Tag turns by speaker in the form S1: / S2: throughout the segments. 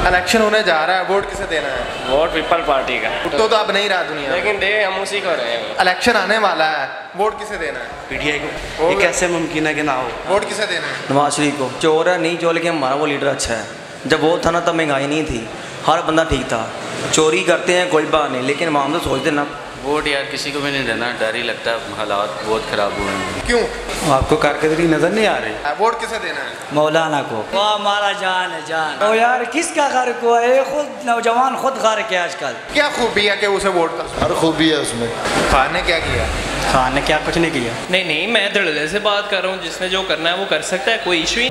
S1: Election होने जा रहा है, वोट किसे देना है?
S2: वोट पीपल पार्टी का।
S1: तो अब नहीं रहा दुनिया,
S2: लेकिन दे हम उसी को रहे हैं।
S1: इलेक्शन आने वाला है, वोट किसे देना है?
S3: पीटीआई को। ये कैसे मुमकिन है कि ना हो?
S1: वोट किसे देना है?
S3: नवाज शरीफ को। चोर है नहीं चोर, लेकिन हमारा वो लीडर अच्छा है। जब वो था ना तब महंगाई नहीं थी, हर बंदा ठीक था। चोरी करते हैं कोई बात नहीं, लेकिन हम तो सोचते ना।
S4: वोट यार किसी को भी नहीं देना, डर ही लगता है, हालात बहुत ख़राब हुए हैं।
S1: क्यों?
S3: आपको कारकर्दगी नज़र नहीं आ रही?
S1: वोट किसे देना है?
S3: मौलाना को। वो हमारा जान है जान। ओ यार किसका गर्क हुआ है? खुद नौजवान खुद गर्क है आजकल।
S1: क्या खूबी है कि उसे वोट कर?
S5: हर खूबी है उसमें।
S1: खान ने क्या किया?
S3: खान ने क्या कुछ नहीं किया।
S6: नहीं मैं धड़ल्ले से बात कर रहा हूँ, जिसने जो करना है वो कर सकता है, कोई इशू ही।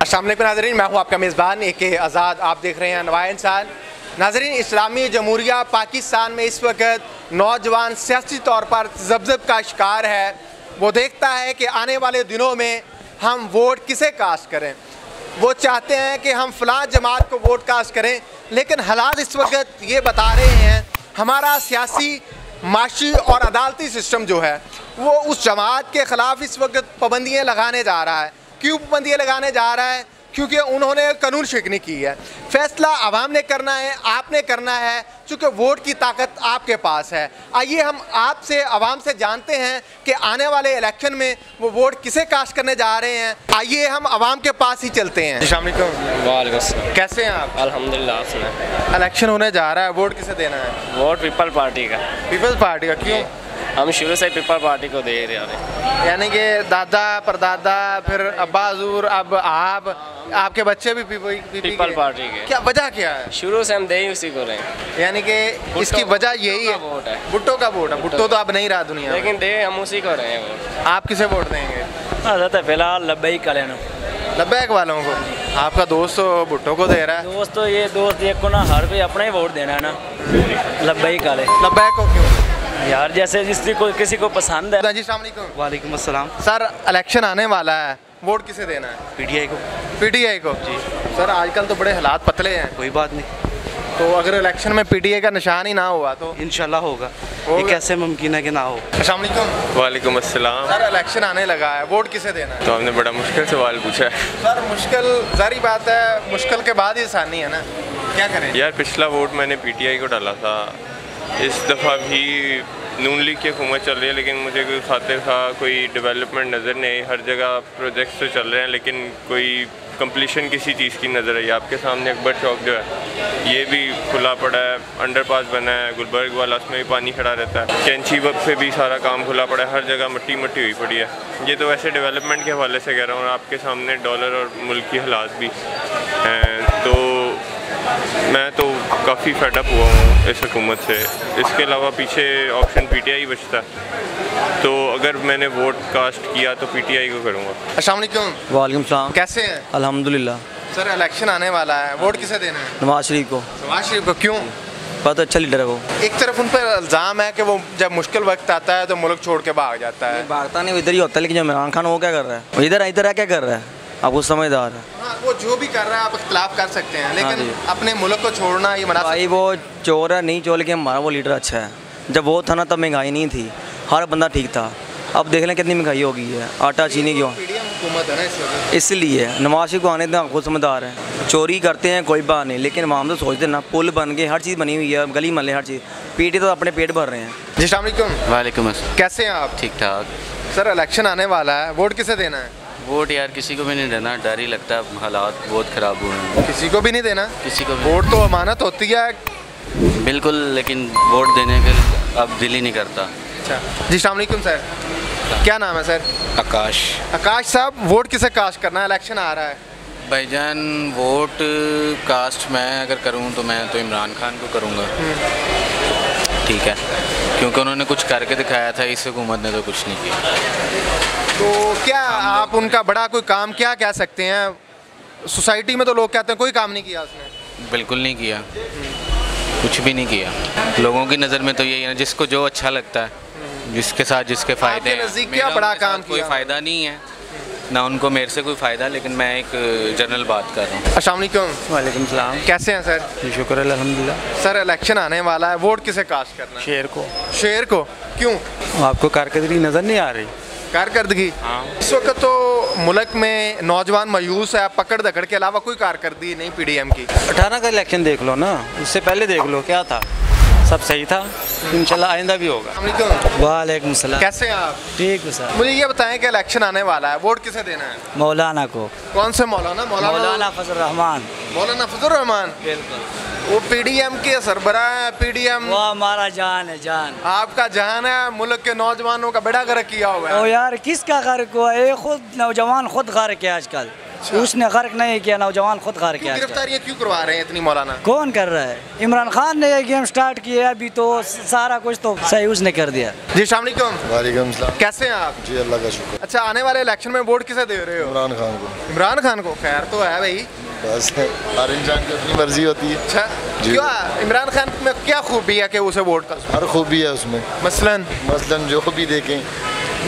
S1: अस्सलाम वालेकुम नाज़रीन, मैं हूँ आपका मेज़बान AK आज़ाद। आप देख रहे हैं नवाया इंसान। नाज़रीन, इस्लामी जमहूरिया पाकिस्तान में इस वक्त नौजवान सियासी तौर पर ज़ब्ज़ब का शिकार है। वो देखता है कि आने वाले दिनों में हम वोट किसे कास्ट करें। वो चाहते हैं कि हम फ़लाँ जमात को वोट कास्ट करें, लेकिन हालात इस वक्त ये बता रहे हैं हमारा सियासी, माशी और अदालती सिस्टम जो है वो उस जमात के ख़िलाफ़ इस वक्त पाबंदियाँ लगाने जा रहा है। क्यों पाबंदियाँ लगाने जा रहा है? क्योंकि उन्होंने कानून शिकनी की है। फैसला आवाम ने करना है, आपने करना है, चूँकि वोट की ताकत आपके पास है। आइए हम आपसे, आवाम से जानते हैं कि आने वाले इलेक्शन में वो वोट किसे कास्ट करने जा रहे हैं। आइए हम आवाम के पास ही चलते हैं। अस्सलाम वालेकुम।
S2: वालेकुम सलाम।
S1: कैसे हैं आप?
S2: अल्हम्दुलिल्लाह। सुना
S1: इलेक्शन होने जा रहा है, वोट किसे देना है?
S2: वोट पीपल पार्टी का।
S1: पीपल्स पार्टी का। क्यों?
S2: हम शुरू से पीपल पार्टी को दे रहे हैं।
S1: यानी कि दादा परदादा, फिर अब्बा हजूर, अब आप, आपके बच्चे भी
S2: पीपल पार्टी के।
S1: क्या वजह क्या है?
S2: शुरू से हम दे ही उसी को रहे हैं।
S1: यानी कि इसकी वजह यही है,
S2: वोट है।
S1: भुट्टो का वोट है। भुट्टो तो अब नहीं रहा दुनिया में,
S2: लेकिन दे हम उसी को रहे हैं वोट।
S1: आप किसे वोट देंगे?
S3: फिलहाल लब्बई का लेना।
S1: लब्बैक वालों को। आपका दोस्त तो भुट्टो को दे रहा है।
S3: दोस्त तो ये दोस्त एक को ना हर पे अपना ही वोट देना है ना। लब्बई का ले।
S1: लब्बैक को क्यों?
S3: यार जैसे किसी को पसंद है।
S1: जी अस्सलाम वालेकुम।
S3: वालेकुम अस्सलाम।
S1: सर, इलेक्शन आने वाला है, वोट किसे देना है?
S3: पीटीआई को।
S1: PTI को जी। सर, आजकल तो बड़े हालात पतले हैं।
S3: कोई बात नहीं,
S1: तो अगर इलेक्शन में PTI का निशान ही ना हुआ तो?
S3: इंशाल्लाह होगा। ये कैसे मुमकिन है कि ना हो?
S1: अस्सलाम वालेकुम।
S7: वालेकुम अस्सलाम।
S1: सर, इलेक्शन आने लगा है, वोट किसे देना है?
S7: तो आपने बड़ा मुश्किल सवाल पूछा है।
S1: सर, मुश्किल जारी बात है, मुश्किल के बाद ही आसानी है ना, क्या करें?
S7: यार पिछला वोट मैंने PTI को डाला था। इस दफ़ा भी नून लीग की हुकूमत चल रही है, लेकिन मुझे कोई खातिर खा कोई डेवलपमेंट नज़र नहीं आई। हर जगह प्रोजेक्ट्स तो चल रहे हैं, लेकिन कोई कंप्लीशन किसी चीज़ की नज़र आई। आपके सामने अकबर चौक जो है ये भी खुला पड़ा है, अंडरपास बना है, गुलबर्ग वाला उसमें भी पानी खड़ा रहता है, कैंची पे भी सारा काम खुला पड़ा है, हर जगह मट्टी मट्टी हुई पड़ी है। ये तो वैसे डेवलपमेंट के हवाले से कह रहा हूँ, आपके सामने डॉलर और मुल्क की हालात भी हैं। तो मैं तो काफ़ी फेडअप हुआ हूँ इस हुकूमत से। इसके अलावा पीछे ऑप्शन PTI बचता है, तो अगर मैंने वोट कास्ट किया तो PTI को करूँगा।
S1: अस्सलाम वालेकुम।
S3: वालेकुम सलाम।
S1: कैसे हैं?
S3: अल्हम्दुलिल्लाह।
S1: सर, इलेक्शन आने वाला है, वोट किसे देना है?
S3: नवाज शरीफ को।
S1: नवाज शरीफ को। क्यों?
S3: बहुत अच्छा लीडर है वो।
S1: एक तरफ उन पर इल्ज़ाम है कि वो जब मुश्किल वक्त आता है तो मुल्क छोड़ के भाग जाता है।
S3: भागता नहीं, इधर ही होता है। लेकिन जो इमरान खान वो क्या कर रहा है? वो इधर है क्या कर रहा है? आप वो समझदार है।
S1: हाँ, वो जो भी कर रहा है आप इख्तलाफ कर सकते हैं, लेकिन अपने मुल्क को छोड़ना ये मना।
S3: भाई वो चोर है नहीं चोर, लेकिन हमारा वो लीडर अच्छा है। जब वो था ना तब महंगाई नहीं थी, हर बंदा ठीक था। अब देख लें कितनी महंगाई हो गई है, आटा चीनी क्यों।
S1: हुकूमत है ना इस वक्त,
S3: इसलिए नवाज शरीफ को आने दें, खुद समझदार है। चोरी करते हैं कोई बात नहीं, लेकिन हम तो सोचते ना, पुल बन गए, हर चीज़ बनी हुई है, गली महल्ले हर चीज़। पीटी तो अपने पेट भर रहे हैं।
S1: जी अस्सलाम वालेकुम।
S4: वालेकुम अस्सलाम।
S1: कैसे हैं आप?
S4: ठीक ठाक।
S1: सर, इलेक्शन आने वाला है, वोट किसे देना है?
S4: वोट यार किसी को भी नहीं देना, डर ही लगता है, हालात बहुत ख़राब हुए हैं।
S1: किसी को भी नहीं देना?
S4: किसी को भी।
S1: वोट तो अमानत होती है।
S4: बिल्कुल, लेकिन वोट देने के अब दिल ही नहीं करता।
S1: अच्छा जी। अस्सलाम वालेकुम सर, क्या नाम है सर?
S4: आकाश।
S1: आकाश साहब, वोट किसे कास्ट करना है? इलेक्शन आ रहा है।
S4: भाईजान वोट कास्ट मैं अगर करूं तो मैं तो इमरान खान को करूंगा। ठीक है, क्योंकि उन्होंने कुछ करके दिखाया था, इस हुकूमत ने तो कुछ नहीं किया।
S1: तो क्या आप उनका बड़ा कोई काम क्या कह सकते हैं? सोसाइटी में तो लोग कहते हैं कोई काम नहीं किया उसने।
S4: बिल्कुल नहीं किया, कुछ भी नहीं किया। लोगों की नज़र में तो यही है, जिसको जो अच्छा लगता है, जिसके साथ जिसके फ़ायदे हैं।
S1: नज़दीक क्या बड़ा काम
S4: कोई फ़ायदा नहीं है ना, उनको मेरे से कोई फ़ायदा, लेकिन मैं एक जनरल बात कर रहा हूँ।
S1: अस्सलाम वालेकुम।
S3: वालेकुम सलाम।
S1: कैसे हैं सर?
S3: शुक्र अल्हम्दुलिल्लाह।
S1: सर, इलेक्शन आने वाला है, वोट किसे कास्ट करना है?
S3: शेर को।
S1: शेर को। क्यों?
S3: आपको कारकर्दगी नज़र नहीं आ रही?
S1: कारकर्दगी।
S4: हाँ।
S1: इस वक्त तो मुल्क में नौजवान मायूस है, पकड़ दकड़ के अलावा कोई कारकर्दगी नहीं पीडीएम की।
S3: 18 का इलेक्शन देख लो ना, उससे पहले देख लो क्या था, सब सही था, इंशाल्लाह आइंदा भी होगा।
S1: अस्सलाम वालेकुम।
S5: वालेकुम सलाम।
S1: कैसे हैं आप?
S5: ठीक है सर।
S1: मुझे ये बताएं कि इलेक्शन आने वाला है, वोट किसे देना है?
S5: मौलाना को।
S1: कौन से मौलाना?
S5: मौलाना फजल रहमान।
S1: मौलाना फजल रहमान।
S5: बिल्कुल।
S1: वो पीडीएम के सरबराह है। पीडीएम
S5: वो हमारा जान है, जान।
S1: आपका जान है, मुल्क के नौजवानों का बेड़ा गर्क किया हुआ
S5: ओ
S1: है।
S5: यार किसका गर्क हुआ है? खुद नौजवान खुद गर्क है आजकल। उसने गर्क नहीं किया, नौजवान खुद गर्क है।
S1: गिरफ्तारियां क्यों करवा रहे हैं इतनी मौलाना?
S5: कौन कर रहा है? इमरान खान ने ये गेम स्टार्ट किया, अभी तो सारा कुछ तो सही उसने कर दिया।
S1: जी अस्सलाम वालेकुम।
S8: वालेकुम सलाम।
S1: कैसे हैं आप?
S8: जी अल्लाह का शुक्र।
S1: अच्छा, आने वाले इलेक्शन में वोट किसे दे रहे हो?
S8: इमरान खान को।
S1: इमरान खान को? खैर तो है भाई।
S8: बस हर इंसान की अपनी मर्जी होती है।
S1: अच्छा,
S8: जी।
S1: क्यों? इमरान खान में क्या खूबी है कि उसे वोट कर?
S8: हर खूबी है उसमें, मसलन जो भी देखें।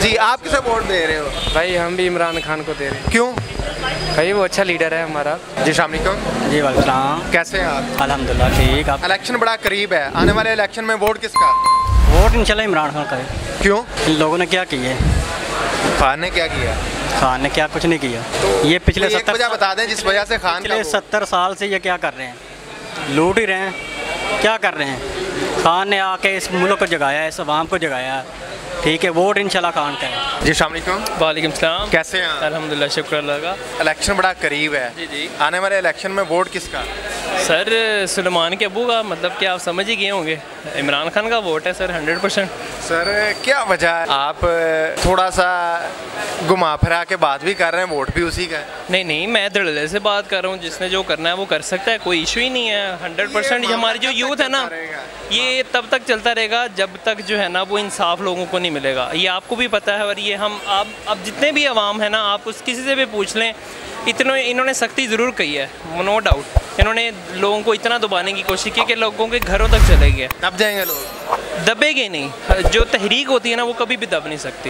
S1: जी, आप किसे वोट दे रहे हो?
S9: भाई हम भी इमरान खान को दे रहे हैं।
S1: क्यों?
S9: भाई वो अच्छा लीडर है हमारा।
S1: जी अस्सलाम वालेकुम।
S5: जी वालेकुम।
S1: कैसे हैं आप?
S5: अल्हम्दुलिल्लाह ठीक। आप
S1: इलेक्शन बड़ा करीब है, आने वाले इलेक्शन में वोट किसका?
S5: वोट इंशाल्लाह इमरान खान का है।
S1: क्यों?
S5: इन लोगों ने क्या किया है?
S1: खान ने क्या किया?
S5: खान ने क्या कुछ नहीं किया। ये पिछले
S1: एक वजह बता दें जिस वजह से खान
S5: पिछले 70 साल से ये क्या कर रहे हैं? लूट ही रहे हैं, क्या कर रहे हैं? खान ने आके इस मुल्क को जगाया है, इस अवाम को जगाया है। ठीक है, वोट इंशाल्लाह खान का है।
S1: जी अस्सलाम वालेकुम।
S6: वालेकुम सलाम।
S1: कैसे हैं आप?
S6: अल्हम्दुलिल्लाह, शुक्र अल्लाह का।
S1: इलेक्शन बड़ा करीब है।
S6: जी जी।
S1: आने वाले इलेक्शन में वोट किसका?
S6: सर सुलेमान के अबू का, मतलब कि आप समझ ही गए होंगे, इमरान खान का वोट है सर 100%।
S1: सर क्या वजह है? आप थोड़ा सा घुमा फिरा के बात भी कर रहे हैं, वोट भी उसी का है।
S6: नहीं नहीं, मैं धड़ल्ले से बात कर रहा हूँ, जिसने जो करना है वो कर सकता है, कोई इशू ही नहीं है। 100% हमारी जो यूथ है ना, ये तब तक चलता रहेगा जब तक जो है ना वो इंसाफ लोगों को नहीं मिलेगा। ये आपको भी पता है, और ये हम आप अब जितने भी अवाम है ना, आप उस किसी से भी पूछ लें, इन्होंने सख्ती ज़रूर की है, नो डाउट। इन्होंने लोगों को इतना दबाने की कोशिश की कि लोगों के घरों तक चले गए।
S1: दब जाएंगे लोग?
S6: दबेगे नहीं, जो तहरीक होती है ना वो कभी भी दब नहीं सकती।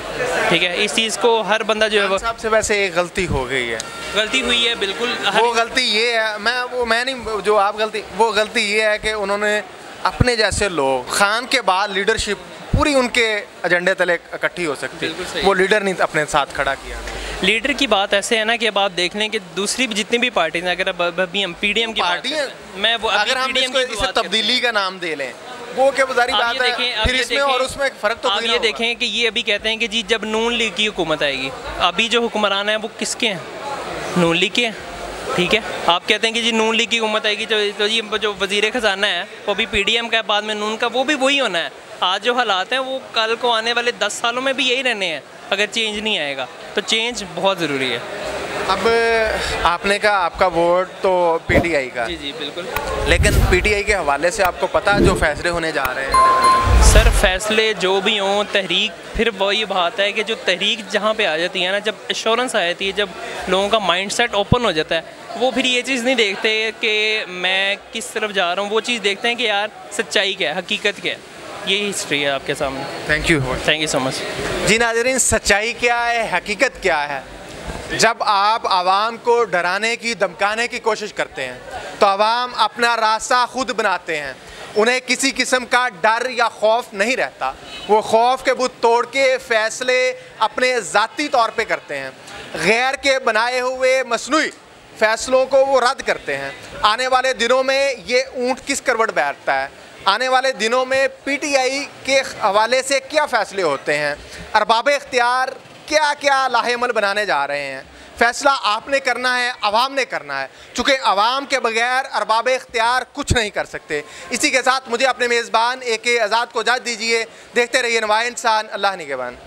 S6: ठीक है, इस चीज़ को हर बंदा जो है वो
S1: साहब से वैसे एक गलती हो गई है।
S6: गलती हुई है बिल्कुल।
S1: वो गलती ये है, मैं नहीं, जो आप गलती, वो गलती ये है कि उन्होंने अपने जैसे लोग, खान के बाद लीडरशिप पूरी उनके एजेंडे तले इकट्ठी हो सकती, वो लीडर नहीं अपने साथ खड़ा किया।
S6: लीडर की बात ऐसे है ना कि अब आप देख लें कि दूसरी जितनी भी पार्टी हैं, अगर अभी हम पीडीएम की
S1: पार्टी है,
S6: मैं वो
S1: अगर हम इसे तब्दीली का नाम दे लें, वो क्या गुजारी बात है, फिर इसमें और उसमें फ़र्क तो
S6: आप ये देखें कि ये अभी कहते हैं कि जी जब नून लीग की हुकूमत आएगी, अभी जो हुक्मरान है वो किसके हैं? नून लीग के हैं। ठीक है, आप कहते हैं कि जी नून लीग की हुकूमत आएगी, तो ये जो वज़ीर ख़जाना है वो भी पीडीएम का है, बाद में नून का, वो भी वही होना है। आज जो हालात हैं वो कल को आने वाले 10 सालों में भी यही रहने हैं, अगर चेंज नहीं आएगा। तो चेंज बहुत ज़रूरी है।
S1: अब आपने कहा आपका वोट तो पीटीआई का।
S6: जी जी बिल्कुल। लेकिन
S1: पीटीआई के हवाले से आपको पता है जो फैसले होने जा रहे हैं?
S6: सर फैसले जो भी हों, तहरीक, फिर वही बात है कि जो तहरीक जहाँ पे आ जाती है ना, जब एश्योरेंस आ जाती है, जब लोगों का माइंडसेट ओपन हो जाता है, वो फिर ये चीज़ नहीं देखते कि मैं किस तरफ जा रहा हूँ, वो चीज़ देखते हैं कि यार सच्चाई क्या है, हकीकत क्या है। यही हिस्ट्री है आपके सामने।
S1: Thank you
S6: so much.
S1: जी नाज़रीन, सच्चाई क्या है, हकीकत क्या है? जब आप आवाम को डराने की, धमकाने की कोशिश करते हैं, तो आवाम अपना रास्ता खुद बनाते हैं। उन्हें किसी किस्म का डर या खौफ नहीं रहता। वो खौफ के बुत तोड़ के फ़ैसले अपने ज़ाती तौर पे करते हैं। गैर के बनाए हुए मसनूई फ़ैसलों को वो रद्द करते हैं। आने वाले दिनों में ये ऊँट किस करवट बैठता है, आने वाले दिनों में पीटीआई के हवाले से क्या फ़ैसले होते हैं, अरबाब इख्तियार क्या क्या लाहेमल बनाने जा रहे हैं, फ़ैसला आपने करना है, अवाम ने करना है। चूँकि अवाम के बगैर अरबाब इख्तियार कुछ नहीं कर सकते। इसी के साथ मुझे अपने मेज़बान AK आज़ाद को इजाज़त दीजिए। देखते रहिए नवाए इंसान। अल्लाह निगहबान।